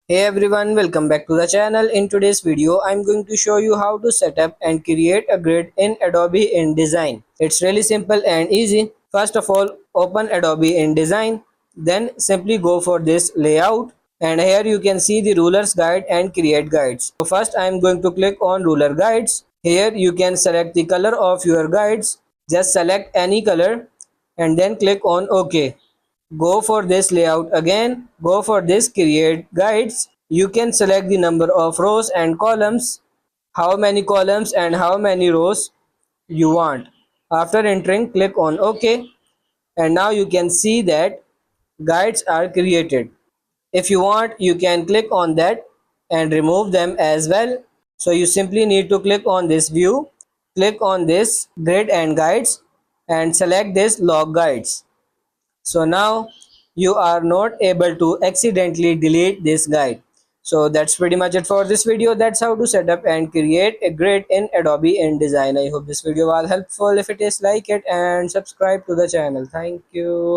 Hey everyone, welcome back to the channel. In today's video, I'm going to show you how to set up and create a grid in Adobe InDesign. It's really simple and easy. First of all, open Adobe InDesign, then simply go for this layout, and here you can see the rulers guide and create guides. So first I'm going to click on ruler guides. Here you can select the color of your guides. Just select any color and then click on OK. Go for this layout again, go for this create guides. You can select the number of rows and columns, how many columns and how many rows you want. After entering, click on OK, and now you can see that guides are created. If you want, you can click on that and remove them as well. So you simply need to click on this view, click on this grid and guides, and select this log guides. So now you are not able to accidentally delete this guide. So that's pretty much it for this video. That's how to set up and create a grid in Adobe InDesign. I hope this video was helpful. If it is, like it and subscribe to the channel. Thank you.